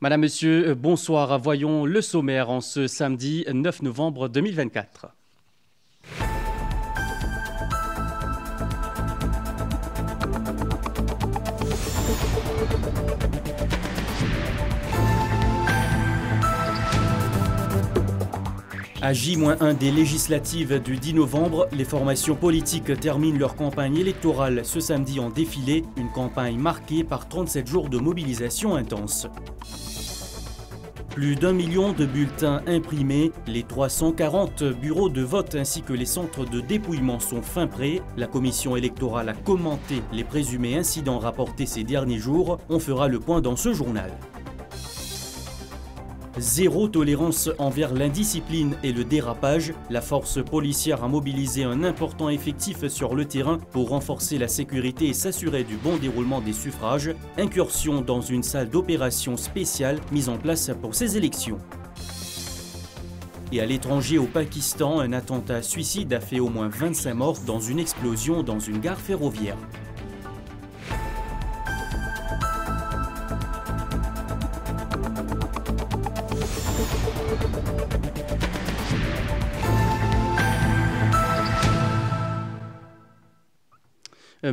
Madame, Monsieur, bonsoir. Voyons le sommaire en ce samedi 9 novembre 2024. À J-1 des législatives du 10 novembre, les formations politiques terminent leur campagne électorale ce samedi en défilé, une campagne marquée par 37 jours de mobilisation intense. Plus d'1 million de bulletins imprimés, les 340 bureaux de vote ainsi que les centres de dépouillement sont fin prêts. La commission électorale a commenté les présumés incidents rapportés ces derniers jours. On fera le point dans ce journal. Zéro tolérance envers l'indiscipline et le dérapage. La force policière a mobilisé un important effectif sur le terrain pour renforcer la sécurité et s'assurer du bon déroulement des suffrages. Incursion dans une salle d'opération spéciale mise en place pour ces élections. Et à l'étranger, au Pakistan, un attentat suicide a fait au moins 25 morts dans une explosion dans une gare ferroviaire.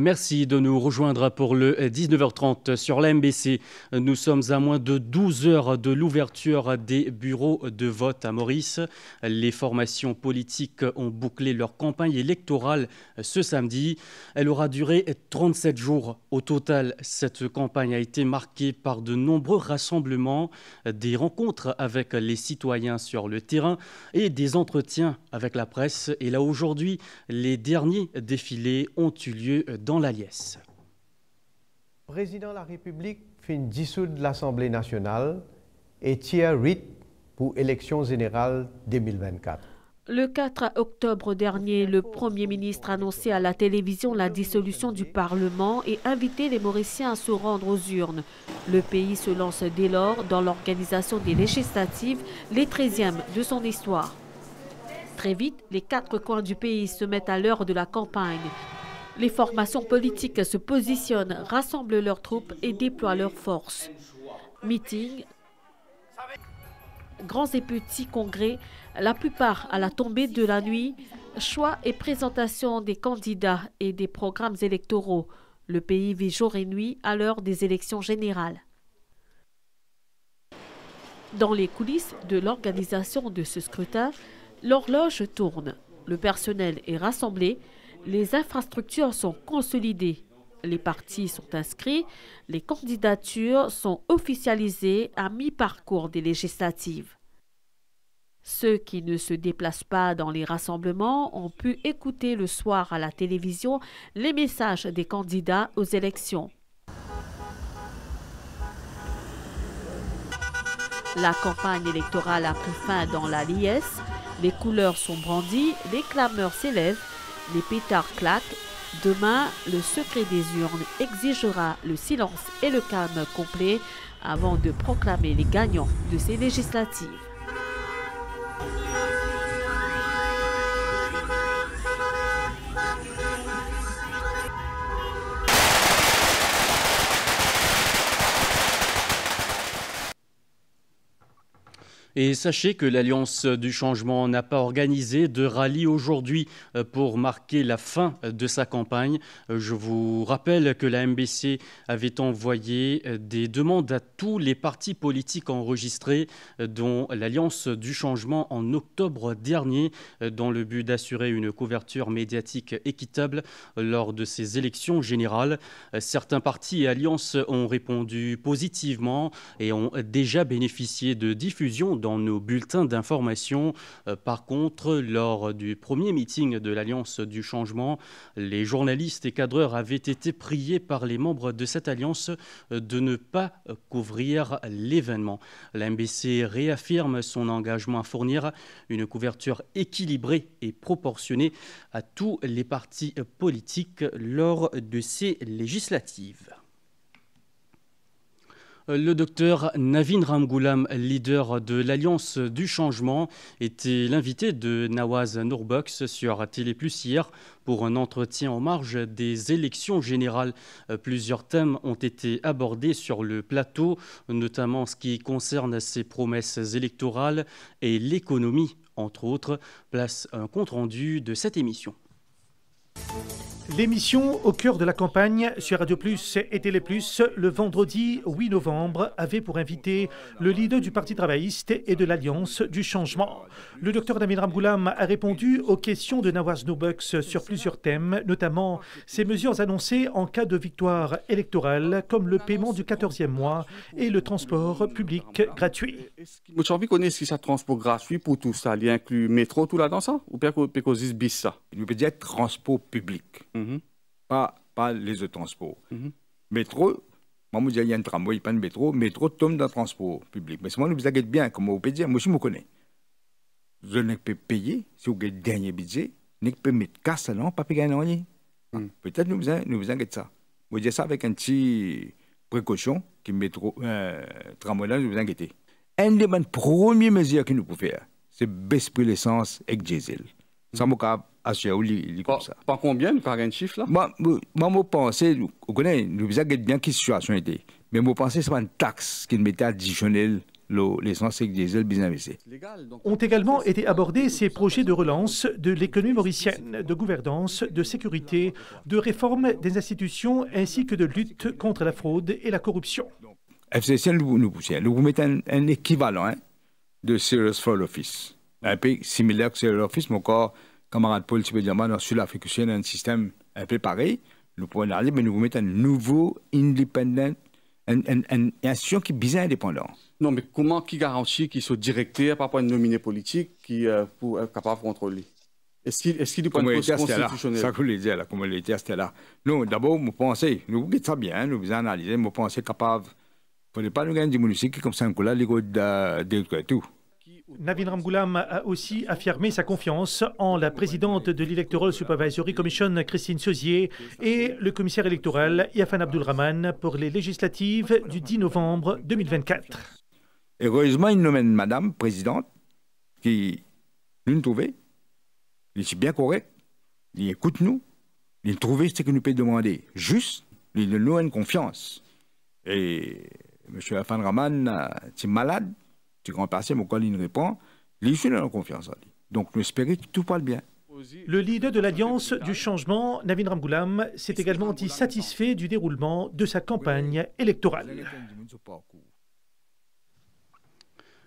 Merci de nous rejoindre pour le 19h30 sur la MBC. Nous sommes à moins de 12 heures de l'ouverture des bureaux de vote à Maurice. Les formations politiques ont bouclé leur campagne électorale ce samedi. Elle aura duré 37 jours. Au total, cette campagne a été marquée par de nombreux rassemblements, des rencontres avec les citoyens sur le terrain et des entretiens avec la presse. Et là, aujourd'hui, les derniers défilés ont eu lieu dans la liesse. Le président de la République fait dissoudre l'Assemblée nationale et tire rite pour l'élection générale 2024. Le 4 octobre dernier, le Premier ministre a annoncé à la télévision la dissolution du Parlement et invité les Mauriciens à se rendre aux urnes. Le pays se lance dès lors dans l'organisation des législatives, les 13e de son histoire. Très vite, les 4 coins du pays se mettent à l'heure de la campagne. Les formations politiques se positionnent, rassemblent leurs troupes et déploient leurs forces. Meetings, grands et petits congrès, la plupart à la tombée de la nuit, choix et présentation des candidats et des programmes électoraux. Le pays vit jour et nuit à l'heure des élections générales. Dans les coulisses de l'organisation de ce scrutin, l'horloge tourne, le personnel est rassemblé, les infrastructures sont consolidées, les partis sont inscrits, les candidatures sont officialisées à mi-parcours des législatives. Ceux qui ne se déplacent pas dans les rassemblements ont pu écouter le soir à la télévision les messages des candidats aux élections. La campagne électorale a pris fin dans la liesse, les couleurs sont brandies, les clameurs s'élèvent, les pétards claquent. Demain, le secret des urnes exigera le silence et le calme complet avant de proclamer les gagnants de ces législatives. Et sachez que l'Alliance du Changement n'a pas organisé de rallye aujourd'hui pour marquer la fin de sa campagne. Je vous rappelle que la MBC avait envoyé des demandes à tous les partis politiques enregistrés, dont l'Alliance du Changement en octobre dernier, dans le but d'assurer une couverture médiatique équitable lors de ces élections générales. Certains partis et alliances ont répondu positivement et ont déjà bénéficié de diffusion dans nos bulletins d'information. Par contre, lors du premier meeting de l'Alliance du Changement, les journalistes et cadreurs avaient été priés par les membres de cette alliance de ne pas couvrir l'événement. La MBC réaffirme son engagement à fournir une couverture équilibrée et proportionnée à tous les partis politiques lors de ces législatives. Le docteur Navin Ramgoolam, leader de l'Alliance du changement, était l'invité de Nawaz Nourbox sur Télé Plus hier pour un entretien en marge des élections générales. Plusieurs thèmes ont été abordés sur le plateau, notamment ce qui concerne ses promesses électorales et l'économie, entre autres. Place un compte-rendu de cette émission. L'émission au cœur de la campagne sur Radio Plus et Télé Plus, le vendredi 8 novembre, avait pour invité le leader du Parti travailliste et de l'Alliance du changement. Le docteur Navin Ramgoolam a répondu aux questions de Nawaz Nourbox sur plusieurs thèmes, notamment ces mesures annoncées en cas de victoire électorale, comme le paiement du 14e mois et le transport public gratuit. Vous avez connu ce qui est transport gratuit pour tout ça? Il inclut métro, tout là dans ça? Ou bien qu'on dise bis ça? Il veut dire transport public. Pas les autres transports. Métro, moi, je dis il y a un tramway, pas de métro tombe dans le transport public. Mais moi, nous avez bien, comme vous pouvez dire, moi, je me connais. Je ne peux payer, si vous avez le dernier budget, je ne peux mettre casse, non, pas payer rien. Peut-être nous vous inquiétez ça. Vous dites ça avec un petit précaution, qui métro, tramway là, vous inquiétez. Une des premières mesures que nous pouvons faire, c'est baisser l'essence avec diesel. Ça m'a comme ça. Pas combien, par un chiffre là? Moi, je pense, vous connaissez, nous savons bien quelle situation était. Mais je pense que c'est une taxe qui mettait additionnelle l'essence et le diesel bien investi. Ont également été abordés ces projets de relance de l'économie mauricienne, de gouvernance, de sécurité, de réforme des institutions ainsi que de lutte contre la fraude et la corruption. FCC, nous mettons un équivalent de Serious Fraud Office. Un peu similaire que Serious Office, mais encore, camarade Paul, tu peux dire, dans Sud-Afrique, il y a un système un peu pareil. Nous pouvons aller, mais nous mettons un nouveau independent, une institution qui est bien indépendante. Non, mais comment qui garantit qu'ils sont directeurs par rapport à une nominée politique qui pour être capable de contrôler? Est-ce qu'il y a une poste constitutionnelle? Ça que vous voulez dire, là, comme l'état, c'était là. Non, d'abord, nous pensons, nous regardons ça bien, nous vous analysons, nous pensons capable. Il ne faut pas nous gagner des municipes comme ça, là, les gars de tout. Navin Ramgoolam a aussi affirmé sa confiance en la présidente de l'Electoral Supervisory Commission, Christine Seuzier, et le commissaire électoral, Yafan Abdulrahman, pour les législatives du 10 novembre 2024. Heureusement, il nomme une madame présidente qui nous trouve, il est bien correct, il écoute nous, il trouve ce que nous pouvons demander. Juste, il nous donne confiance. Et M. Yafan Abdulrahman, tu es malade? Tu grand passé, mon collègue répond, les gens ont confiance en lui. Donc, nous espérons que tout parle bien. Le leader de l'Alliance du changement, Navin Ramgoolam, s'est également dit satisfait du déroulement de sa campagne électorale.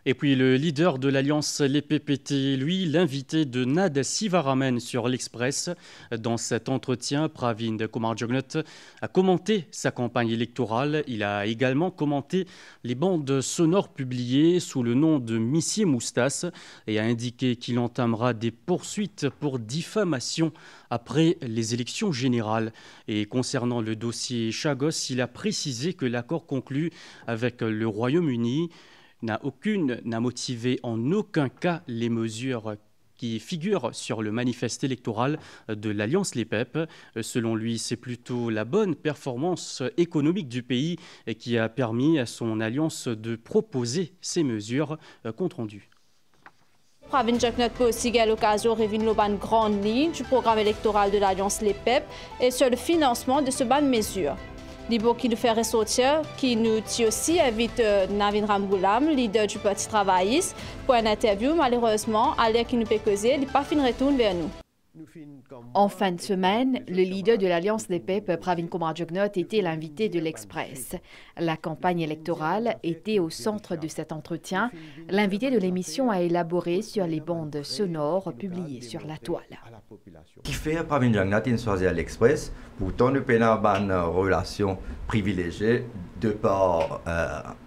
Et puis le leader de l'Alliance Les PPT, lui, l'invité de Nad Sivaramen sur l'Express. Dans cet entretien, Pravin Kumar-Jugnauth a commenté sa campagne électorale. Il a également commenté les bandes sonores publiées sous le nom de Missier Moustas et a indiqué qu'il entamera des poursuites pour diffamation après les élections générales. Et concernant le dossier Chagos, il a précisé que l'accord conclu avec le Royaume-Uni n'a motivé en aucun cas les mesures qui figurent sur le manifeste électoral de l'Alliance Les PEP. Selon lui, c'est plutôt la bonne performance économique du pays qui a permis à son alliance de proposer ces mesures. Compte rendu. Pravin Jugnauth peut aussi à l'occasion révéler une grande ligne du programme électoral de l'Alliance Les PEP et sur le financement de ce ban de mesures. Libo qui nous fait ressortir, qui nous dit aussi invite Navin Ramgoolam, leader du Parti travailliste, pour une interview. Malheureusement, à l'heure qui nous peut causer, il n'est pas fin de retourner vers nous. En fin de semaine, le leader de l'Alliance des PEP, Pravin Kumar-Jugnauth, était l'invité de l'Express. La campagne électorale était au centre de cet entretien. L'invité de l'émission a élaboré sur les bandes sonores publiées sur la toile. Qui fait Pravin Jugnauth choisi à l'Express, pourtant nous avons une relation privilégiée de par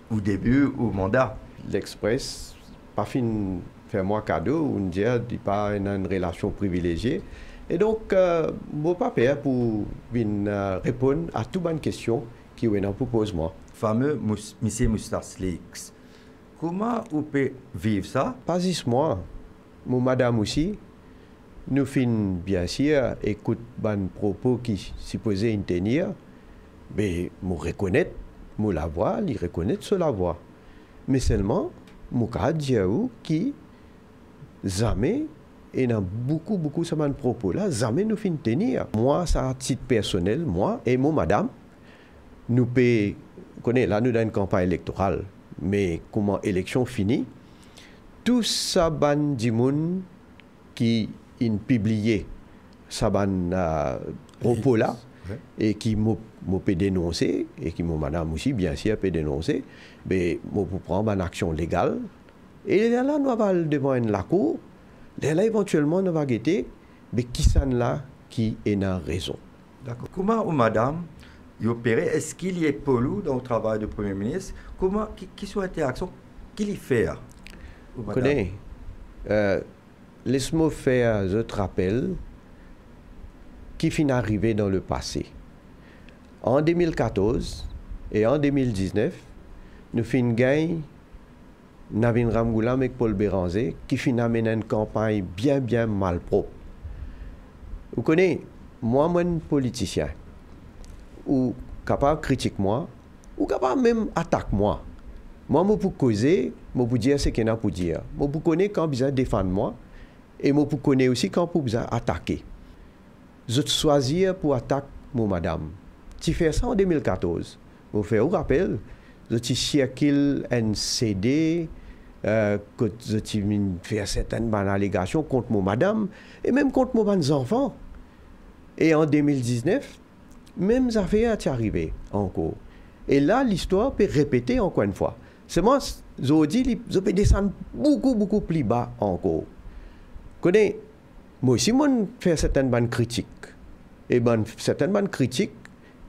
au début au mandat. L'Express, pas fin faire moi cadeau, on dit qu'il pas une relation privilégiée. Et donc, je ne peux pas faire pour répondre à toutes les questions qui vous posent moi. Fameux Missier Moustas Leaks. Comment vous pouvez vivre ça? Pas juste moi, mon madame aussi. Nous finissons bien sûr écoute les propos qui supposaient tenir, mais nous reconnaître moi la voix, il reconnaît sur la voix. Mais seulement, moi dire qui jamais et dans beaucoup de propos là, jamais nous fin tenir. Moi, ça à titre personnel, moi et mon madame, nous payons, connaît là nous dans une campagne électorale, mais comment élection finie, tout ça ban du monde qui in publié ça ban propos là et qui m'a peut dénoncer et qui mon madame aussi bien sûr peut dénoncer, mais moi pour prendre une action légale et là nous va devant la cour. Là, éventuellement, nous va guetter, mais qui s'en là qui est dans raison. D'accord. Comment, madame, opéré, est-ce qu'il y est polou dans le travail du Premier ministre? Comment, qui sont les interactions qu'il y fait? Vous connaissez, laisse-moi faire un autre rappel qui finit arrivé dans le passé. En 2014 et en 2019, nous finissons gagner Navin Ramgoulam et Paul Béranger qui finit mener une campagne bien malpropre. Vous connaissez, moi, politicien, ou capable de critiquer moi, ou capable même d'attaquer moi. Moi, je peux causer, je peux dire ce qu'il y a pour dire. Je peux connaître quand besoin défendre moi, et je peux connaître aussi quand besoin attaquer. Je choisir pour attaquer mon madame. Tu fais ça en 2014. Je fais un rappel, je circule un CD, que je fais certaines allégations contre mon madame et même contre mes enfants. Et en 2019, même affaire est arrivée encore. Et là, l'histoire peut répéter encore une fois. C'est moi, je dis, je peux descendre beaucoup plus bas encore. Connais, moi aussi, je fais certaines bonnes critiques. Et certaines bonnes critiques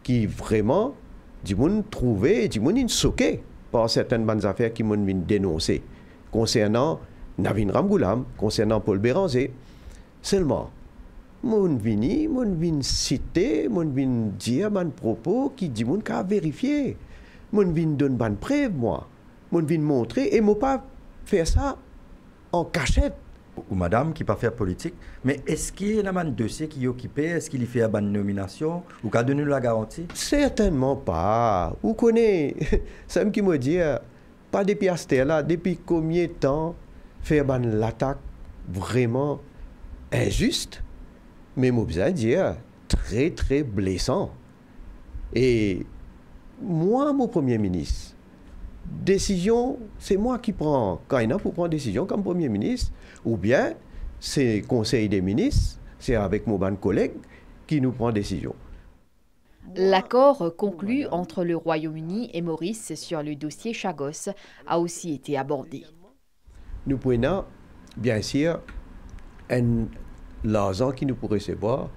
qui vraiment, du monde trouvé, du monde choqué par certaines bonnes affaires qui m'ont dénoncé concernant Navin Ramgoulam, concernant Paul Béranger. Seulement, mon vin citer, mon vin dire mon propos qui dit mon qu'à vérifier. Mon vin donne bonne preuve moi. Mon vin montrer et moi pas faire ça en cachette. Ou madame qui pas faire politique, mais est-ce qu'il y a un dossier qui est occupé, est-ce qu'il y fait une nomination ou qu'a donné la garantie? Certainement pas. Vous connaissez, ça me qui me dit pas depuis Astel là, depuis combien de temps faire l'attaque vraiment injuste, mais moi besoin dire très blessant. Et moi, mon Premier ministre, décision, c'est moi qui prends. Quand il y a pour prendre décision comme Premier ministre, ou bien c'est Conseil des ministres, c'est avec mon collègue qui nous prend décision. L'accord conclu entre le Royaume-Uni et Maurice sur le dossier Chagos a aussi été abordé. Nous prenons, bien sûr, l'argent qui nous pourrait recevoir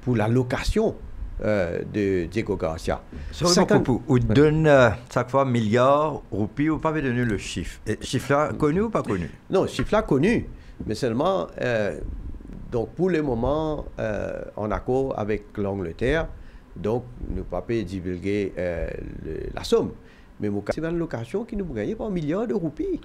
pour la location de Diego Garcia. Ou donne chaque fois milliards roupies ou pas donner le chiffre. Et chiffre là connu ou pas connu? Non, chiffre là connu, mais seulement donc pour le moment en accord avec l'Angleterre, donc nous ne pouvons pas divulguer la somme. Mais c'est une location qui nous peut gagner par milliards de roupies.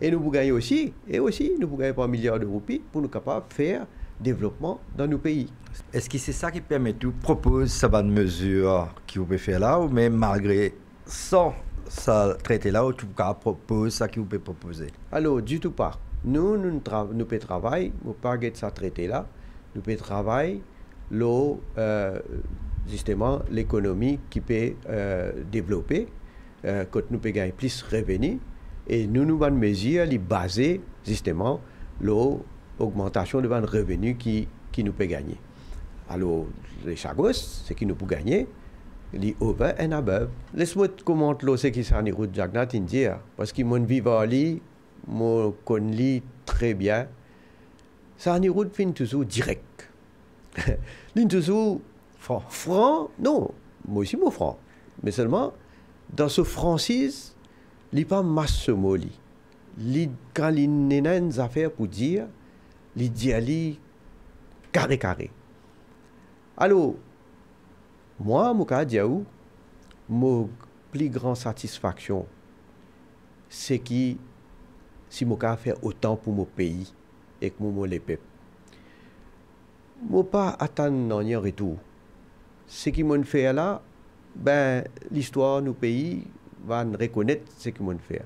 Et nous pouvons gagner aussi, nous pouvons gagner par milliards de roupies pour nous capables de faire développement dans nos pays. Est-ce que c'est ça qui permet de proposer cette mesure qui vous peut faire là, ou même malgré sans ça traiter là, ou tu peux proposer ça qui vous peut proposer? Alors, du tout pas. Nous pouvons travailler, nous ne pouvons pas ça traiter là, nous pouvons travailler justement l'économie qui peut développer, quand nous pouvons gagner plus de revenus, et nous avons une mesure qui est basée justement l'augmentation de revenus qui nous peut gagner. Alors, les Chagos, ce qui nous peut gagner, les over and above. Laisse-moi te commenter ce qui s'en est route Jagnat India, parce que mon vivant li, mon connais très bien. Ça en est route fin toujours direct. Fin toujours franc, non, moi aussi moi franc, mais seulement dans ce franchise, il n'y a pas masse mot li. Quand il y a une affaire pour dire, il dit carré. Alors, moi, mon plus grande satisfaction, c'est que si je peux faire autant pour mon pays et que mon les peuples. Je ne pas attendre rien retour. Ce qui m'a fait là, ben, l'histoire, nos pays, va reconnaître ce que nous fait.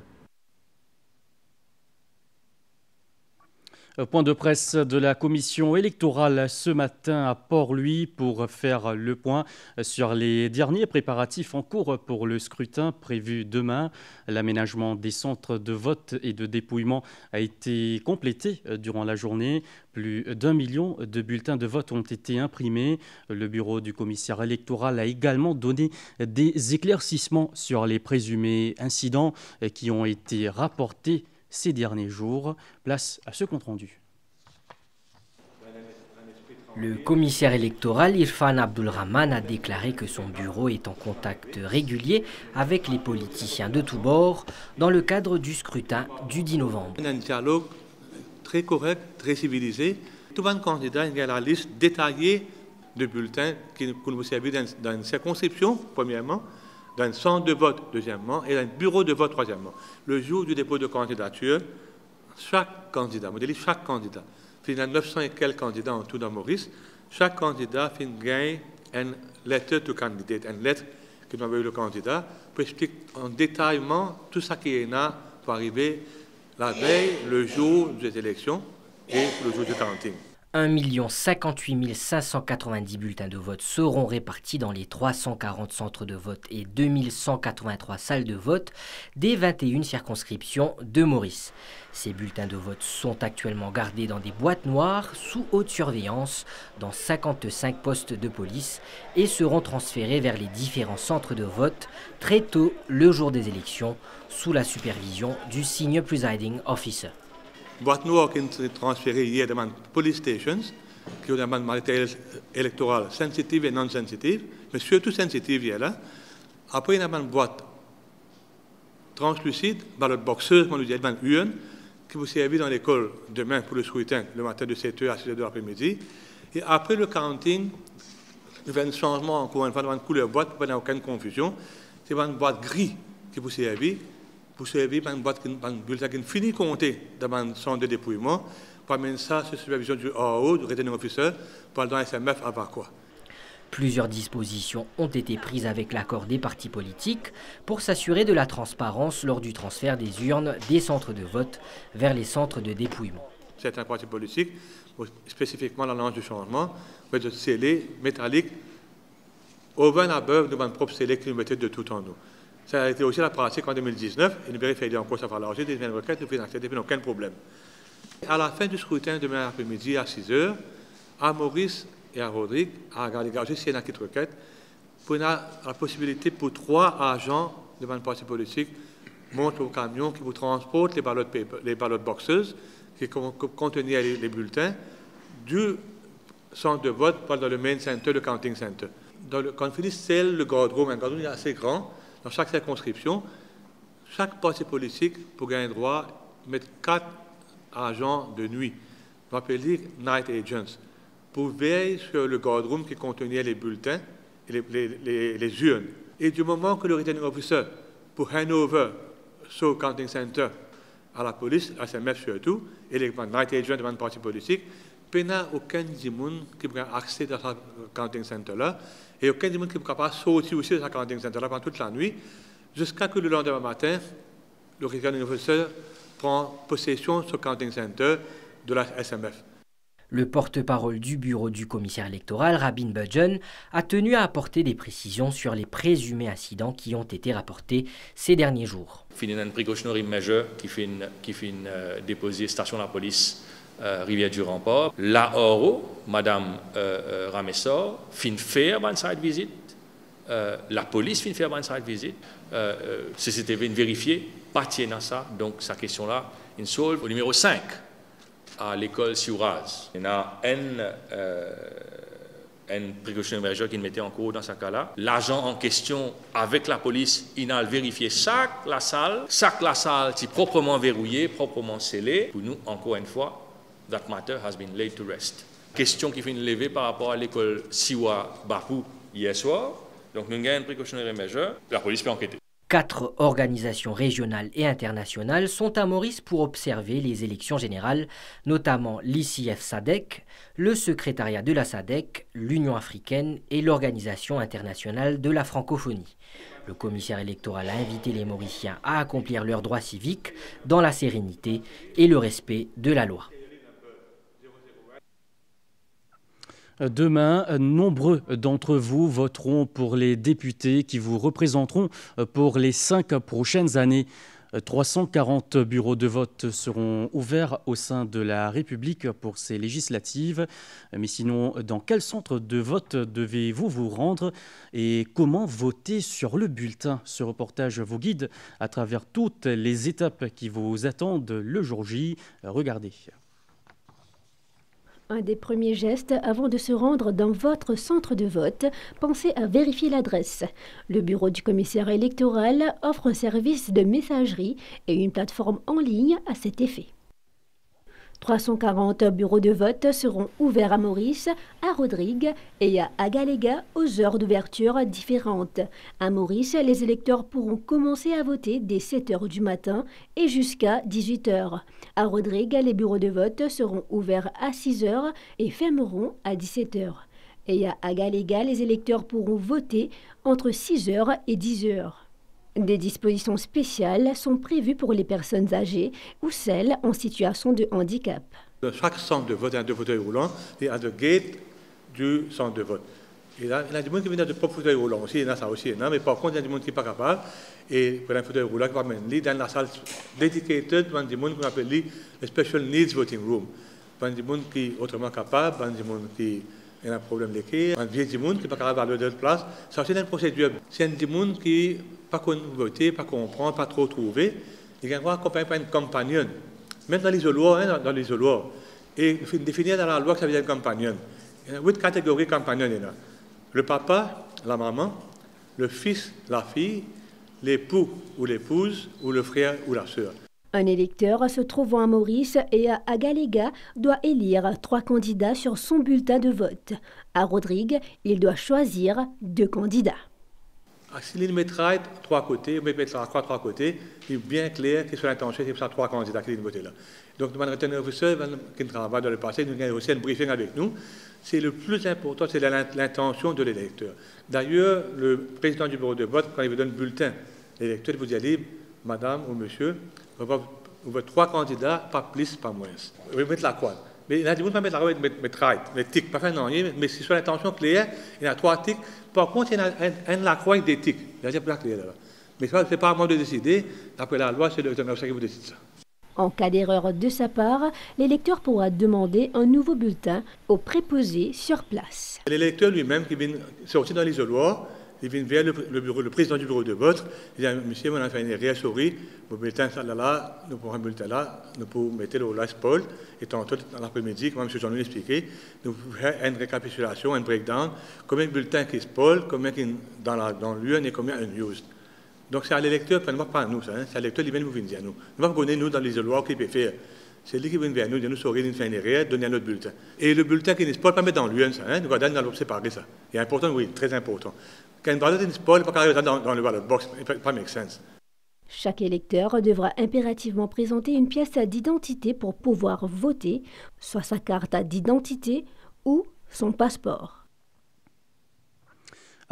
Point de presse de la commission électorale ce matin à Port-Louis pour faire le point sur les derniers préparatifs en cours pour le scrutin prévu demain. L'aménagement des centres de vote et de dépouillement a été complété durant la journée. Plus d'1 million de bulletins de vote ont été imprimés. Le bureau du commissaire électoral a également donné des éclaircissements sur les présumés incidents qui ont été rapportés ces derniers jours. Place à ce compte-rendu. Le commissaire électoral Irfan Abdulrahman a déclaré que son bureau est en contact régulier avec les politiciens de tous bords dans le cadre du scrutin du 10 novembre. Un dialogue très correct, très civilisé. Tout le candidat a la liste détaillée de bulletins qui nous servent dans une circonscription, premièrement, dans un centre de vote, deuxièmement, et dans un bureau de vote, troisièmement. Le jour du dépôt de candidature, chaque candidat, il y a 900 et quelques candidats en tout dans Maurice, chaque candidat gagne une lettre to candidate, une lettre que nous avons eu le candidat, pour expliquer en détaillement tout ce qui est là pour arriver la veille, le jour des élections et le jour du counting. 1 058 590 bulletins de vote seront répartis dans les 340 centres de vote et 2183 salles de vote des 21 circonscriptions de Maurice. Ces bulletins de vote sont actuellement gardés dans des boîtes noires sous haute surveillance dans 55 postes de police et seront transférés vers les différents centres de vote très tôt le jour des élections sous la supervision du Senior Presiding Officer. Boîte noire qui est transférée hier dans les police stations, qui ont des matériel électoral sensitive et non sensitive, mais surtout sensitive hier là. Après, il y a une boîte translucide, ballot boxeuse, on nous dit une urne, qui vous servir dans l'école demain pour le scrutin, le matin de 7h à 6h de l'après-midi. Et après le counting, il y a un changement encore une fois dans une couleur boîte pour pas avoir aucune confusion. C'est une boîte gris qui vous servir. Vous servez par une boîte, un bulletin qui finit compter dans un centre de dépouillement, pour amener ça sous supervision du AO, du returning officer, pour aller dans SMF à quoi. Plusieurs dispositions ont été prises avec l'accord des partis politiques pour s'assurer de la transparence lors du transfert des urnes des centres de vote vers les centres de dépouillement. Certains partis politiques, spécifiquement l'Alliance du changement, vont être scellés métalliques au 20 à bœuf devant une propre scellé qui nous mettait de tout en nous. Ça a été aussi la pratique en 2019. Il nous vérifie encore ça va l'argent, des requêtes, nous faisons accéder, puis aucun problème. À la fin du scrutin, demain après-midi à 6h, à Maurice et à Rodrigue, à Galigage, s'il y a une petite requête, pour la possibilité pour 3 agents devant le parti politique montent au camion qui vous transporte les ballot boxeuses qui contenaient les bulletins du centre de vote dans le main center, le counting center. Quand on finit, c'est le guard-room. Un guard-room est assez grand. Dans chaque circonscription, chaque parti politique, pour gagner droit, mettre 4 agents de nuit, on appelle night agents, pour veiller sur le guard-room qui contenait les bulletins et les urnes. Et du moment que le returning officer, pour hand-over ce counting center à la police, à SMF surtout, et les night agents devant le parti politique, il n'y a aucun monde qui peut accéder à ce counting center-là, et aucun monde qui est capable de sortir aussi de ce counting center-là pendant toute la nuit, jusqu'à ce que le lendemain matin, le returning officer prend possession de ce counting center de la SMF. Le porte-parole du bureau du commissaire électoral, Rabin Budgen, a tenu à apporter des précisions sur les présumés incidents qui ont été rapportés ces derniers jours. Il y a une precautionary measure qui fait déposer station de la police Rivière du Rempart. La ORO, Madame Ramessor, fin faire une site visite. La police fin faire une site visite. CCTV vérifier, pas tienne à ça. Donc, sa question-là, une solve. Au numéro 5, à l'école Siouraz, il y a une précaution majeure qui mettait en cours dans ce cas-là. L'agent en question, avec la police, il a vérifié chaque la salle est proprement verrouillée, proprement scellée. Pour nous, encore une fois, that matter has been laid to rest. Question qui fait une levée par rapport à l'école Siwa Bapou hier soir. Donc, nous avons une précautionnaire majeure. La police peut enquêter. 4 organisations régionales et internationales sont à Maurice pour observer les élections générales, notamment l'ICF-SADC, le secrétariat de la SADC, l'Union africaine et l'Organisation internationale de la francophonie. Le commissaire électoral a invité les Mauriciens à accomplir leurs droits civiques dans la sérénité et le respect de la loi. Demain, nombreux d'entre vous voteront pour les députés qui vous représenteront pour les 5 prochaines années. 340 bureaux de vote seront ouverts au sein de la République pour ces législatives. Mais sinon, dans quel centre de vote devez-vous vous rendre et comment voter sur le bulletin? Ce reportage vous guide à travers toutes les étapes qui vous attendent le jour J. Regardez. Un des premiers gestes avant de se rendre dans votre centre de vote, pensez à vérifier l'adresse. Le bureau du commissaire électoral offre un service de messagerie et une plateforme en ligne à cet effet. 340 bureaux de vote seront ouverts à Maurice, à Rodrigue et à Agaléga aux heures d'ouverture différentes. À Maurice, les électeurs pourront commencer à voter dès 7 h du matin et jusqu'à 18 h. À Rodrigue, les bureaux de vote seront ouverts à 6 h et fermeront à 17 h. Et à Agaléga, les électeurs pourront voter entre 6 h et 10 h. Des dispositions spéciales sont prévues pour les personnes âgées ou celles en situation de handicap. Dans chaque centre de vote, il y a 2 fauteuils roulants et à the gate du centre de vote. Et là, il y a du monde qui vient de propres fauteuils roulants aussi, il y en a ça aussi, mais par contre, il y a du monde qui n'est pas capable. Et pour un fauteuil roulant, qui va mener dans la salle dedicated, il y a du monde qu'on appelle le Special Needs Voting Room. Il y a du monde qui est autrement capable, il y a du monde qui a un problème d'équerre, il y a du monde qui n'est pas capable d'aller de place. Ça aussi, c'est une procédure. C'est du monde qui pas qu'on voter, pas comprendre, pas trop trouver. Il y a accompagné par une compagnon. Même dans l'isoloir, dans l'isoloir. Et il faut définir dans la loi que ça veut dire compagnon. Il y a 8 catégories de compagnons. Le papa, la maman, le fils, la fille, l'époux ou l'épouse, ou le frère ou la sœur. Un électeur se trouvant à Maurice et à Agaléga doit élire 3 candidats sur son bulletin de vote. À Rodrigue, il doit choisir 2 candidats. Si mettra 3 côtés, ou mettra 3 côtés, il est bien clair que sur l'intention, c'est pour ça 3 candidats qui viennent voter là. Donc, nous avons un officier qui travaille dans le passé, nous avons aussi un briefing avec nous. C'est le plus important, c'est l'intention de l'électeur. D'ailleurs, le président du bureau de vote, quand il vous donne le bulletin, l'électeur vous dit, madame ou monsieur, vous avez 3 candidats, pas plus, pas moins. Vous pouvez mettre la croix. Mais il y a des gens qui mettent la croix, mettre right, mettre tic, pas faire non, mais c'est sur l'intention claire, il y a 3 tics. Par contre, il y a un la croix avec des tics. Il y a pas clair là. Mais ce n'est pas à moi de décider. D'après la loi, c'est le officier qui vous décide ça. En cas d'erreur de sa part, l'électeur pourra demander un nouveau bulletin au préposé sur place. L'électeur lui-même qui vient sortir dans l'isoloir, il vient vers le président du bureau de vote, il dit, monsieur, on a fait une erreur, sorry, mon bulletin là, nous prenons un bulletin là, nous pouvons mettre le last poll, et tantôt dans l'après-midi, comme M. Jean-Louis l'a expliqué, nous faisons une récapitulation, un breakdown, combien de bulletins qui se pollent, combien qui dans l'urne et combien unused. Donc c'est à l'électeur, pas à nous, ça, c'est à l'électeur qui vient nous dire à nous. Nous ne pouvons pas nous dans l'isoloir qui peut faire. C'est lui qui vient vers nous, de nous sauver, de faire une erreur, donner un autre bulletin. Et le bulletin qui ne se polle, pas mettre dans l'urne, ça, nous allons dans l'autre séparer ça. C'est important, oui, très important. Quand une ballot ne se polle, pas carrément dans le ballot box, ça ne pas make sense. Chaque électeur devra impérativement présenter une pièce d'identité pour pouvoir voter, soit sa carte d'identité ou son passeport.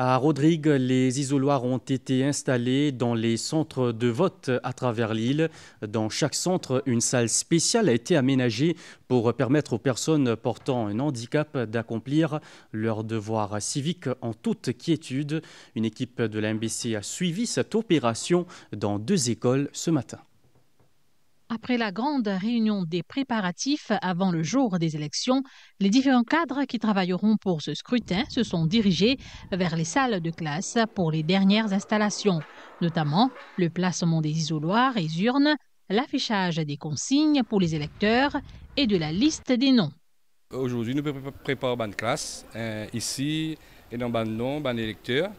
À Rodrigue, les isoloirs ont été installés dans les centres de vote à travers l'île. Dans chaque centre, une salle spéciale a été aménagée pour permettre aux personnes portant un handicap d'accomplir leurs devoirs civiques en toute quiétude. Une équipe de la MBC a suivi cette opération dans 2 écoles ce matin. Après la grande réunion des préparatifs avant le jour des élections, les différents cadres qui travailleront pour ce scrutin se sont dirigés vers les salles de classe pour les dernières installations, notamment le placement des isoloirs et urnes, l'affichage des consignes pour les électeurs et de la liste des noms. Aujourd'hui, nous préparons une classe ici et dans le nom, un électeur.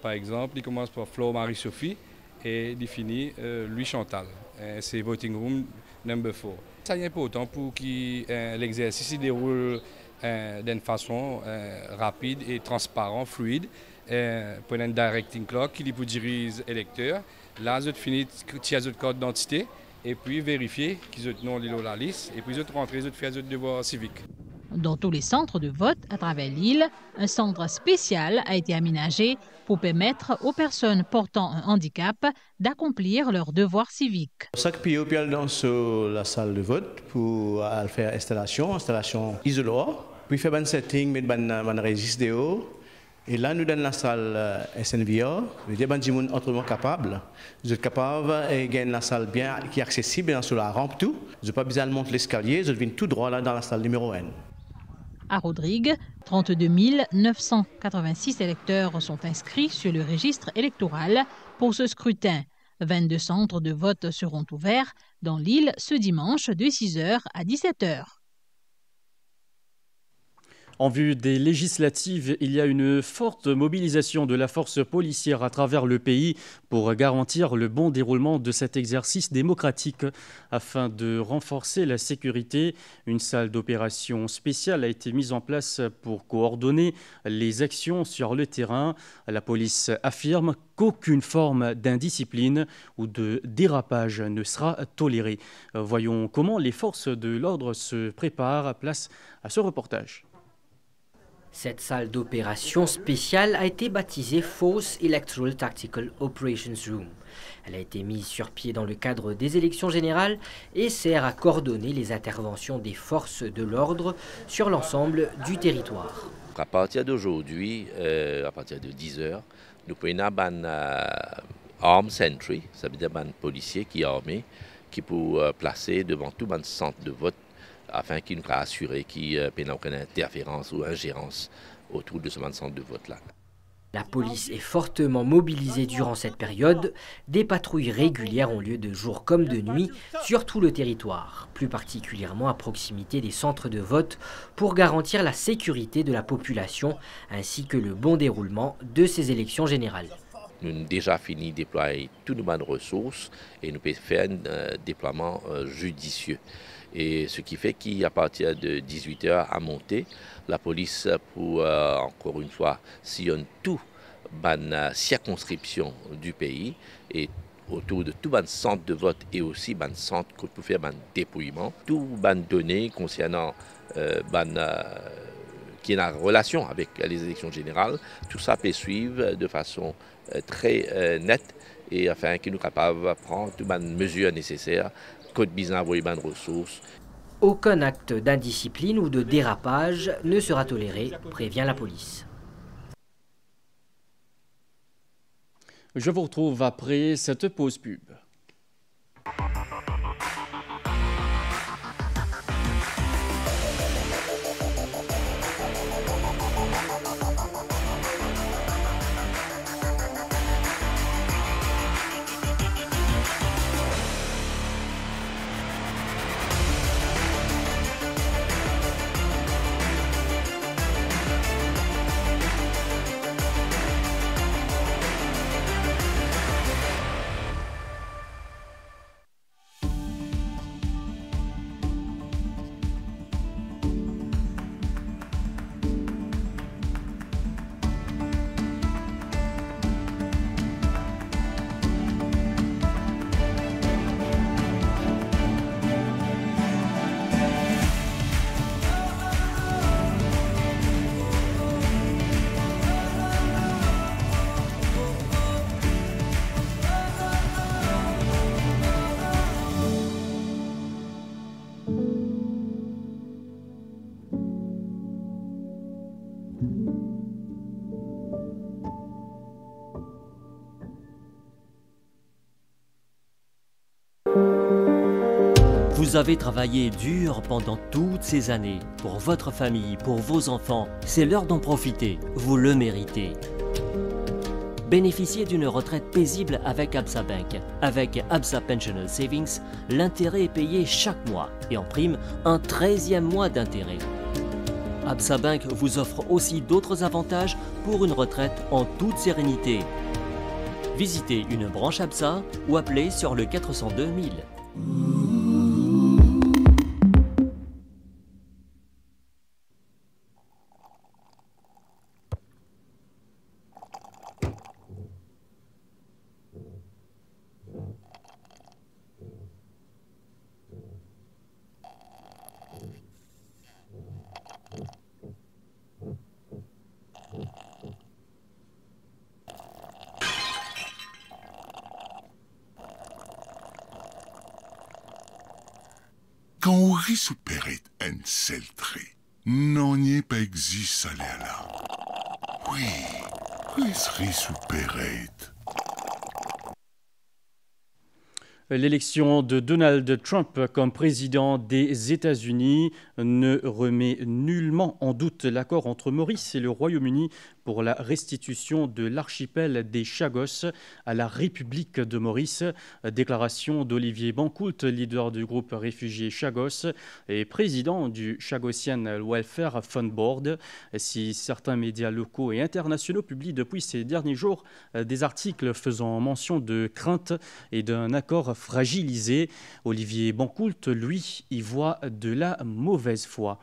Par exemple, il commence par Flore Marie-Sophie et il finit Louis Chantal. C'est voting room number 4. C'est important pour que l'exercice se déroule d'une façon rapide et transparente, fluide, pour un directing clock qui peut diriger l'électeur. Là, vous finissez tirer votre carte d'identité et puis vérifier qu'ils ont la liste et puis vous rentrez, vous faites votre devoir civique. Dans tous les centres de vote à travers l'île, un centre spécial a été aménagé pour permettre aux personnes portant un handicap d'accomplir leurs devoirs civiques. Chaque pays est dans la salle de vote pour faire installation isoloir, puis faire un setting, mettre un registre de haut. Et là, nous donnons la salle SNVR, c'est-à-dire que nous sommes autrement capables. Vous êtes capables de gagner la salle bien, qui est accessible bien sur la rampe tout. Vous n'avez pas besoin de monter l'escalier, vous venez tout droit là dans la salle numéro 1. À Rodrigue, 32 986 électeurs sont inscrits sur le registre électoral pour ce scrutin. 22 centres de vote seront ouverts dans l'île ce dimanche de 6h à 17h. En vue des législatives, il y a une forte mobilisation de la force policière à travers le pays pour garantir le bon déroulement de cet exercice démocratique. Afin de renforcer la sécurité, une salle d'opération spéciale a été mise en place pour coordonner les actions sur le terrain. La police affirme qu'aucune forme d'indiscipline ou de dérapage ne sera tolérée. Voyons comment les forces de l'ordre se préparent. Place à ce reportage. Cette salle d'opération spéciale a été baptisée Force Electoral Tactical Operations Room. Elle a été mise sur pied dans le cadre des élections générales et sert à coordonner les interventions des forces de l'ordre sur l'ensemble du territoire. À partir d'aujourd'hui, à partir de 10h, nous pouvons avoir un armed sentry, ça veut dire un policier qui est armé, qui peut placer devant tout un centre de vote afin qu'il nous assure qu'il n'y ait aucune interférence ou ingérence autour de ce centre de vote-là. La police est fortement mobilisée durant cette période. Des patrouilles régulières ont lieu de jour comme de nuit sur tout le territoire, plus particulièrement à proximité des centres de vote pour garantir la sécurité de la population ainsi que le bon déroulement de ces élections générales. Nous avons déjà fini de déployer toutes nos ressources et nous pouvons faire un déploiement judicieux. Et ce qui fait qu'à partir de 18h à monter, la police pour, encore une fois, sillonne tout la circonscription du pays et autour de tout le centre de vote et aussi le centre pour faire un dépouillement. Tout les données concernant qui est en relation avec les élections générales, tout ça peut suivre de façon très nette et afin que nous soyons capables de prendre toutes les mesures nécessaires. Ressources. Aucun acte d'indiscipline ou de dérapage ne sera toléré, prévient la police. Je vous retrouve après cette pause pub. Vous avez travaillé dur pendant toutes ces années, pour votre famille, pour vos enfants. C'est l'heure d'en profiter, vous le méritez. Bénéficiez d'une retraite paisible avec Absa Bank. Avec Absa Pensional Savings, l'intérêt est payé chaque mois et en prime, un 13e mois d'intérêt. Absa Bank vous offre aussi d'autres avantages pour une retraite en toute sérénité. Visitez une branche Absa ou appelez sur le 402 000. quand on rit sous pérette un seul trait, non n'y pas existe aller là. Oui, rit sous pérette. L'élection de Donald Trump comme président des États-Unis ne remet nullement en doute l'accord entre Maurice et le Royaume-Uni pour la restitution de l'archipel des Chagos à la République de Maurice. Déclaration d'Olivier Bancoult, leader du groupe réfugié Chagos et président du Chagosian Welfare Fund Board. Si certains médias locaux et internationaux publient depuis ces derniers jours des articles faisant mention de craintes et d'un accord fragilisé, Olivier Bancoult, lui, y voit de la mauvaise foi.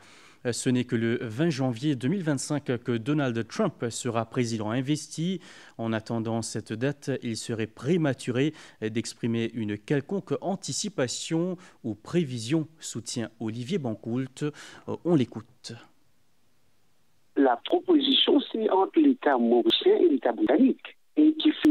Ce n'est que le 20 janvier 2025 que Donald Trump sera président investi. En attendant cette date, il serait prématuré d'exprimer une quelconque anticipation ou prévision, soutient Olivier Bancoult. On l'écoute. La proposition, c'est entre l'État mauricien et l'État britannique, et qui fait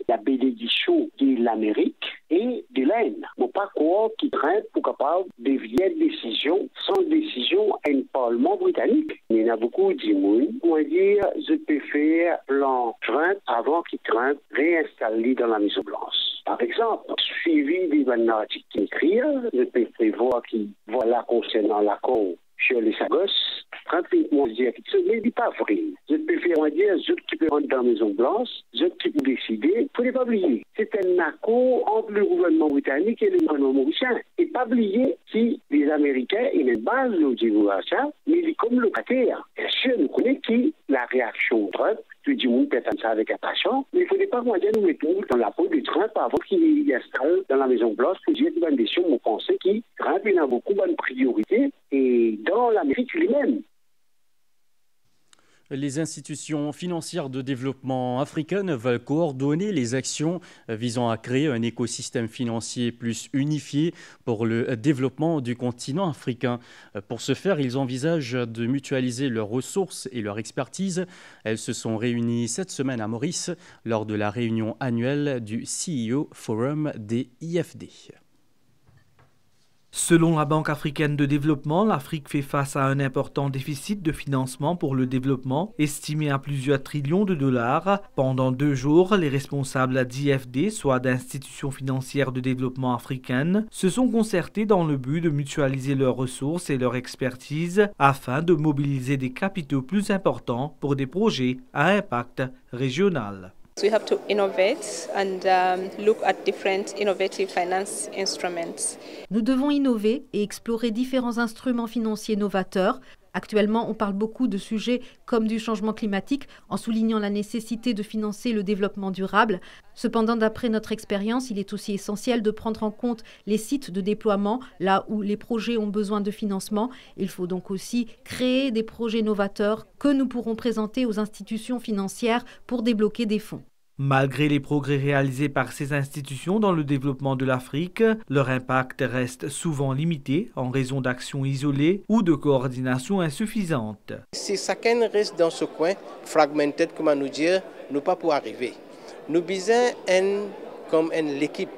la bénédiction de l'Amérique et de l'Inde. Bon, pas quoi qui traîne pour capable de dévier décision sans décision à un parlement britannique. Il y en a beaucoup de monde. On va dire, je peux faire plan Trump avant qu'il Trump réinstalle dans la Maison Blanche. Par exemple, suivi des articles qui écrivent, je peux prévoir qu'il voilà concernant l'accord sur les Chagos, Trump va dire que ce n'est pas vrai. Je peux faire, on va dire, je qui peux rentrer dans la Maison Blanche, je qui peux décider. Il ne faut pas oublier. C'est un accord entre le gouvernement britannique et le gouvernement mauricien. Et pas oublier si les Américains, ils ne basent le ça, mais ils comme locataires. Bien sûr, nous connaissons qui la réaction de Trump. Tu dis, oui, peut-être ça avec impatience, mais il ne faudrait pas qu'on nous mettons dans la peau de Trump avant qu'il installe dans la Maison Blanche pour dire une décision, on pensait que Trump il a beaucoup de priorités et dans l'Amérique lui-même. Les institutions financières de développement africaines veulent coordonner les actions visant à créer un écosystème financier plus unifié pour le développement du continent africain. Pour ce faire, ils envisagent de mutualiser leurs ressources et leur expertise. Elles se sont réunies cette semaine à Maurice lors de la réunion annuelle du CEO Forum des IFD. Selon la Banque africaine de développement, l'Afrique fait face à un important déficit de financement pour le développement, estimé à plusieurs trillions de dollars. Pendant 2 jours, les responsables d'IFD, soit d'institutions financières de développement africaines, se sont concertés dans le but de mutualiser leurs ressources et leur expertise afin de mobiliser des capitaux plus importants pour des projets à impact régional. We have to innovate and look at different innovative finance instruments. Nous devons innover et explorer différents instruments financiers novateurs. Actuellement, on parle beaucoup de sujets comme du changement climatique en soulignant la nécessité de financer le développement durable. Cependant, d'après notre expérience, il est aussi essentiel de prendre en compte les sites de déploiement, là où les projets ont besoin de financement. Il faut donc aussi créer des projets novateurs que nous pourrons présenter aux institutions financières pour débloquer des fonds. Malgré les progrès réalisés par ces institutions dans le développement de l'Afrique, leur impact reste souvent limité en raison d'actions isolées ou de coordination insuffisante. Si chacun reste dans ce coin, fragmenté, comment nous dire, nous pas pour arriver. Nous besoin comme l'équipe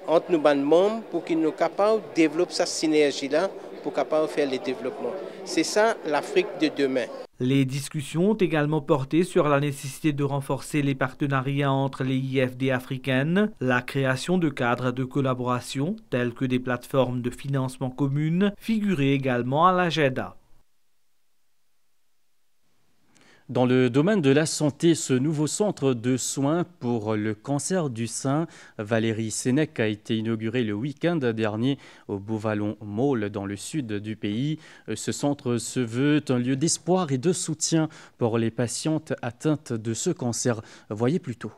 entre nos membres pour qu'ils nous capables de développer cette synergie-là pour capable faire le développement. C'est ça l'Afrique de demain. Les discussions ont également porté sur la nécessité de renforcer les partenariats entre les IFD africaines, la création de cadres de collaboration tels que des plateformes de financement communes figuraient également à l'agenda. Dans le domaine de la santé, ce nouveau centre de soins pour le cancer du sein, Valérie Sénèque, a été inauguré le week-end dernier au Beauvallon Mall dans le sud du pays. Ce centre se veut un lieu d'espoir et de soutien pour les patientes atteintes de ce cancer. Voyez plus tôt.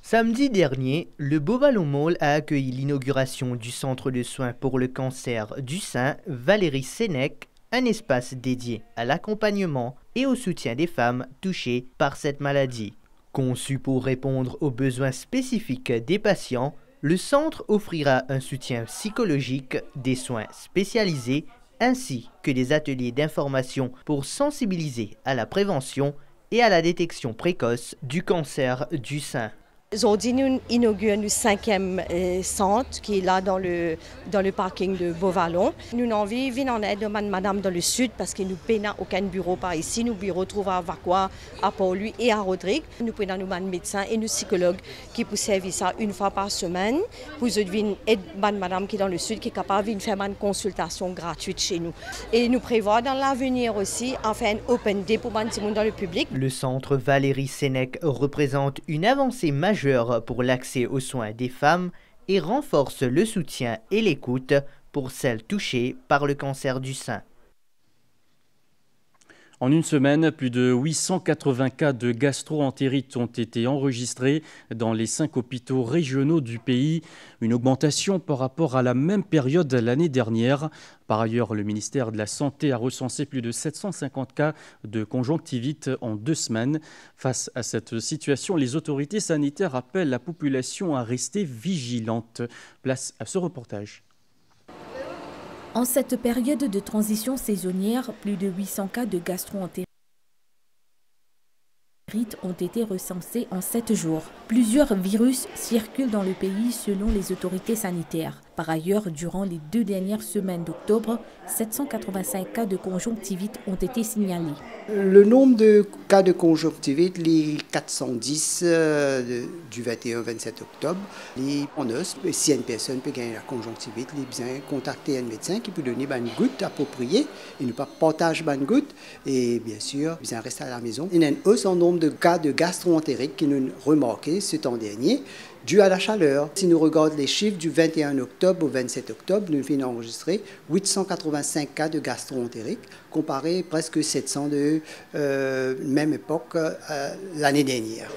Samedi dernier, le Beauvallon Mall a accueilli l'inauguration du centre de soins pour le cancer du sein, Valérie Sénèque, un espace dédié à l'accompagnement et au soutien des femmes touchées par cette maladie. Conçu pour répondre aux besoins spécifiques des patients, le centre offrira un soutien psychologique, des soins spécialisés ainsi que des ateliers d'information pour sensibiliser à la prévention et à la détection précoce du cancer du sein. Aujourd'hui, nous inaugurons le 5e centre qui est là dans le parking de Beauvallon. Nous avons envie en aide de madame dans le sud parce que nous n'avons aucun bureau par ici. Nos bureaux trouvent à Vacqua, à Port-Louis et à Rodrigue. Nous prenons nos médecins et nos psychologues qui peuvent servir ça une fois par semaine. Vous aider madame qui est dans le sud qui est capable de faire une consultation gratuite chez nous. Et nous prévoyons dans l'avenir aussi à faire un open day pour tout le monde dans le public. Le centre Valérie Sénèque représente une avancée majeure pour l'accès aux soins des femmes et renforce le soutien et l'écoute pour celles touchées par le cancer du sein. En une semaine, plus de 880 cas de gastro-entérite ont été enregistrés dans les 5 hôpitaux régionaux du pays, une augmentation par rapport à la même période l'année dernière. Par ailleurs, le ministère de la Santé a recensé plus de 750 cas de conjonctivite en 2 semaines. Face à cette situation, les autorités sanitaires appellent la population à rester vigilante. Place à ce reportage. En cette période de transition saisonnière, plus de 800 cas de gastro-entérite ont été recensés en 7 jours. Plusieurs virus circulent dans le pays selon les autorités sanitaires. Par ailleurs, durant les 2 dernières semaines d'octobre, 785 cas de conjonctivite ont été signalés. Le nombre de cas de conjonctivite, les 410 du 21-27 octobre, les si une personne peut gagner la conjonctivite, il est bien contacter un médecin qui peut donner une goutte appropriée et ne pas partager une goutte. Et bien sûr, bien rester à la maison. Il y a un hausse en nombre de cas de gastro-entérite qui nous remarqué ce temps dernier, dû à la chaleur. Si nous regardons les chiffres du 21 octobre au 27 octobre, nous venons enregistrer 885 cas de gastro-entérite, comparé presque 700 de même époque l'année dernière.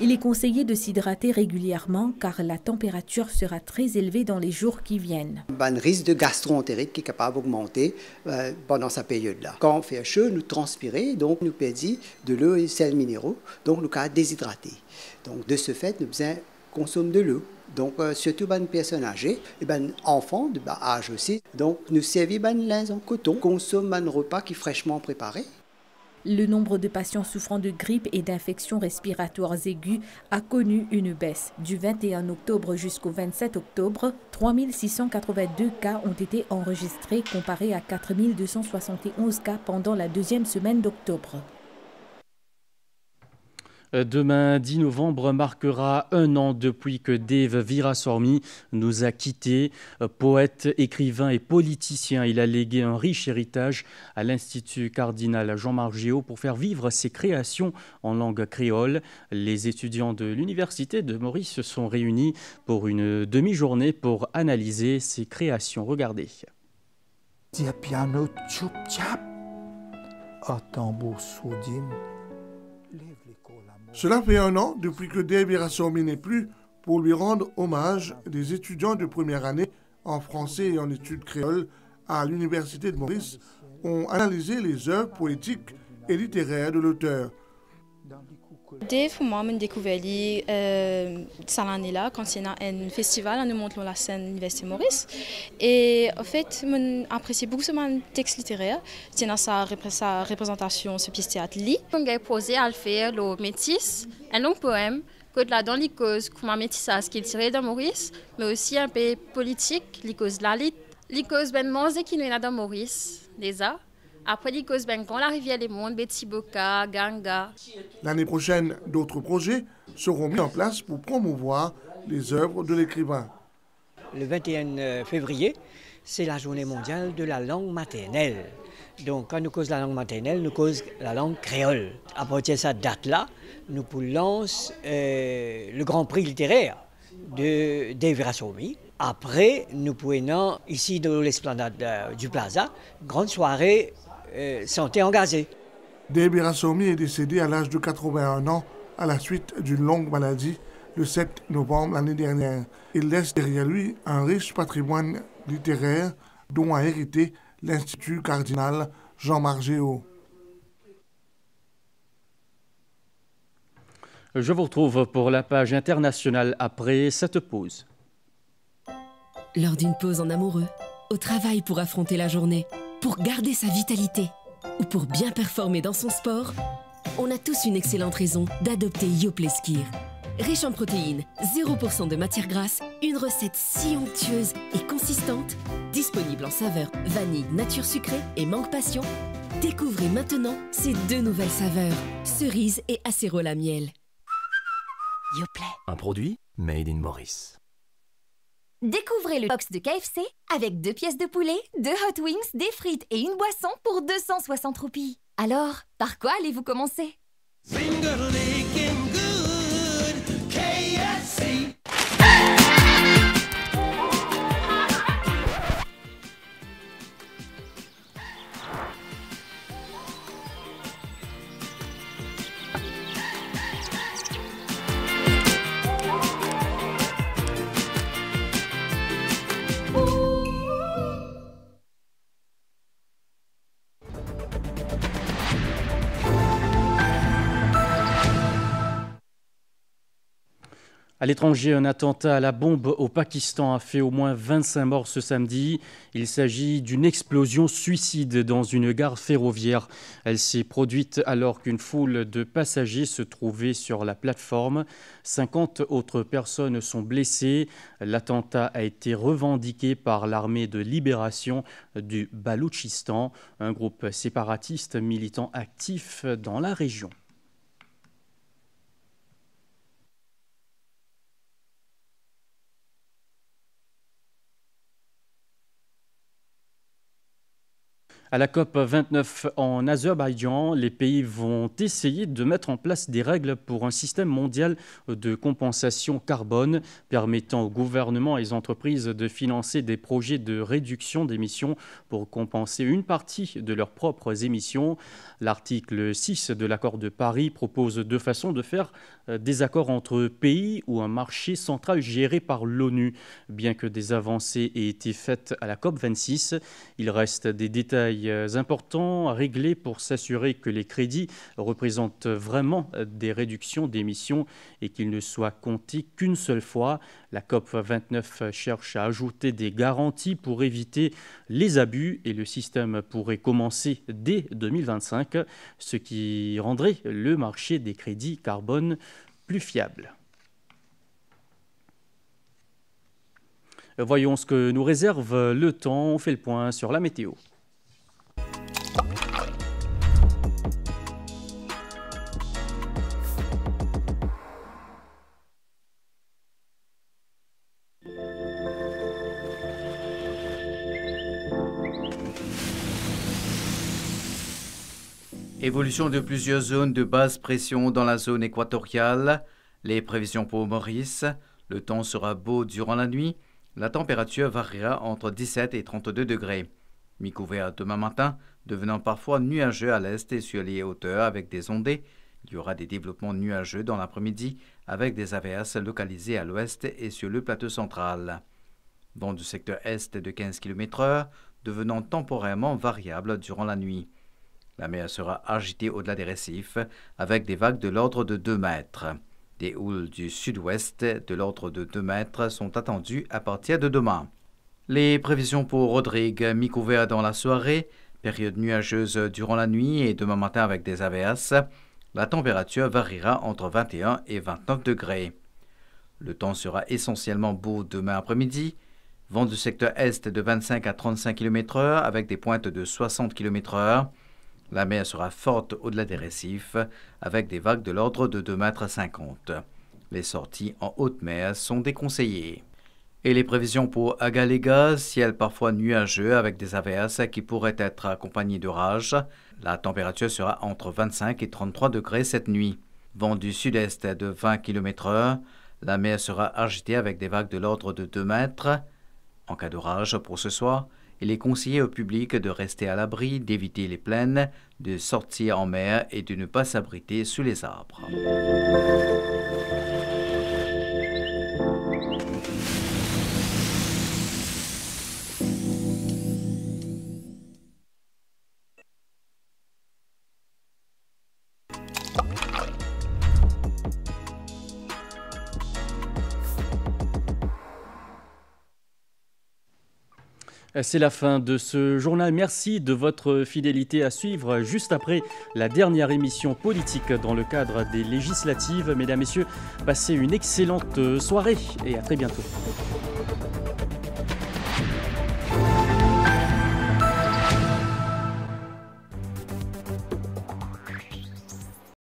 Il est conseillé de s'hydrater régulièrement car la température sera très élevée dans les jours qui viennent. Un risque de gastro-entérite qui est capable d'augmenter pendant cette période-là. Quand on fait chaud, nous transpirons, donc nous perdons de l'eau et des sels minéraux, donc nous sommes déshydratés. Donc de ce fait, nous consommons de l'eau. Donc surtout les personnes âgées, et enfants de bas âge aussi. Donc nous servons de linge en coton, consommons un repas qui est fraîchement préparé. Le nombre de patients souffrant de grippe et d'infections respiratoires aiguës a connu une baisse. Du 21 octobre jusqu'au 27 octobre, 3682 cas ont été enregistrés comparé à 4271 cas pendant la 2e semaine d'octobre. Demain, 10 novembre, marquera 1 an depuis que Dave Virassormy nous a quittés. Poète, écrivain et politicien, il a légué un riche héritage à l'Institut cardinal Jean-Marc Géaud pour faire vivre ses créations en langue créole. Les étudiants de l'Université de Maurice se sont réunis pour une demi-journée pour analyser ses créations. Regardez. Piano tchoup tchap, un tambour sourdine. Cela fait 1 an depuis que Dave Virassormy n'est plus. Pour lui rendre hommage, des étudiants de première année en français et en études créoles à l'Université de Maurice ont analysé les œuvres poétiques et littéraires de l'auteur. Dave, moi, j'ai découvert cette année-là quand il y a un festival à nous montrons la scène de l'Université de Maurice. Et en fait, j'ai apprécié beaucoup ce texte littéraire. C'est dans sa représentation, ce pièce théâtre. J'ai posé à le faire le métis, un long poème, que là dans les causes, comme un métissage qui est tiré de Maurice, mais aussi un peu politique, les causes de la lit, les causes ben mange qui nous dans Maurice, déjà. Après les causes quand la rivière des mondes, Betty Boca, Ganga. L'année prochaine, d'autres projets seront mis en place pour promouvoir les œuvres de l'écrivain. Le 21 février, c'est la journée mondiale de la langue maternelle. Donc, quand nous causons la langue maternelle, nous causons la langue créole. À partir de cette date-là, nous lançons le Grand Prix littéraire de Dave Virassormy. Après, nous pouvons, ici dans l'esplanade du Plaza, grande soirée santé engagée. Dave Virassormy est décédé à l'âge de 81 ans à la suite d'une longue maladie le 7 novembre l'année dernière. Il laisse derrière lui un riche patrimoine littéraire dont a hérité l'Institut cardinal Jean-Marc Géaud. Je vous retrouve pour la page internationale après cette pause. Lors d'une pause en amoureux, au travail pour affronter la journée, pour garder sa vitalité ou pour bien performer dans son sport, on a tous une excellente raison d'adopter Yoplait Skyr. Riche en protéines, 0% de matière grasse, une recette si onctueuse et consistante, disponible en saveurs vanille nature sucrée et mangue passion. Découvrez maintenant ces deux nouvelles saveurs, cerise et acérola miel. Yoplait. Un produit made in Maurice. Découvrez le box de KFC avec 2 pièces de poulet, 2 hot wings, des frites et une boisson pour 260 roupies. Alors, par quoi allez-vous commencer? À l'étranger, un attentat à la bombe au Pakistan a fait au moins 25 morts ce samedi. Il s'agit d'une explosion suicide dans une gare ferroviaire. Elle s'est produite alors qu'une foule de passagers se trouvait sur la plateforme. 50 autres personnes sont blessées. L'attentat a été revendiqué par l'armée de libération du Baloutchistan, un groupe séparatiste militant actif dans la région. À la COP29 en Azerbaïdjan, les pays vont essayer de mettre en place des règles pour un système mondial de compensation carbone permettant aux gouvernements et aux entreprises de financer des projets de réduction d'émissions pour compenser une partie de leurs propres émissions. L'article 6 de l'accord de Paris propose deux façons de faire des accords entre pays ou un marché central géré par l'ONU. Bien que des avancées aient été faites à la COP26, il reste des détails importants à régler pour s'assurer que les crédits représentent vraiment des réductions d'émissions et qu'ils ne soient comptés qu'une seule fois. La COP29 cherche à ajouter des garanties pour éviter les abus et le système pourrait commencer dès 2025, ce qui rendrait le marché des crédits carbone plus fiable. Voyons ce que nous réserve le temps. On fait le point sur la météo. Évolution de plusieurs zones de basse pression dans la zone équatoriale. Les prévisions pour Maurice. Le temps sera beau durant la nuit. La température variera entre 17 et 32 degrés. Mi-couvert demain matin, devenant parfois nuageux à l'est et sur les hauteurs avec des ondées. Il y aura des développements nuageux dans l'après-midi avec des averses localisées à l'ouest et sur le plateau central. Vent du secteur est de 15 km/h, devenant temporairement variable durant la nuit. La mer sera agitée au-delà des récifs avec des vagues de l'ordre de 2 mètres. Des houles du sud-ouest de l'ordre de 2 mètres sont attendues à partir de demain. Les prévisions pour Rodrigue, mi-couvert dans la soirée, période nuageuse durant la nuit et demain matin avec des averses. La température variera entre 21 et 29 degrés. Le temps sera essentiellement beau demain après-midi. Vent du secteur est de 25 à 35 km/h avec des pointes de 60 km/h. La mer sera forte au-delà des récifs, avec des vagues de l'ordre de 2,50 m. Les sorties en haute mer sont déconseillées. Et les prévisions pour Agalega, ciel parfois nuageux avec des averses qui pourraient être accompagnées d'orages. La température sera entre 25 et 33 degrés cette nuit. Vent du sud-est de 20 km/h. La mer sera agitée avec des vagues de l'ordre de 2 mètres. En cas d'orage pour ce soir, il est conseillé au public de rester à l'abri, d'éviter les plaines, de sortir en mer et de ne pas s'abriter sous les arbres. C'est la fin de ce journal. Merci de votre fidélité à suivre juste après la dernière émission politique dans le cadre des législatives. Mesdames, Messieurs, passez une excellente soirée et à très bientôt.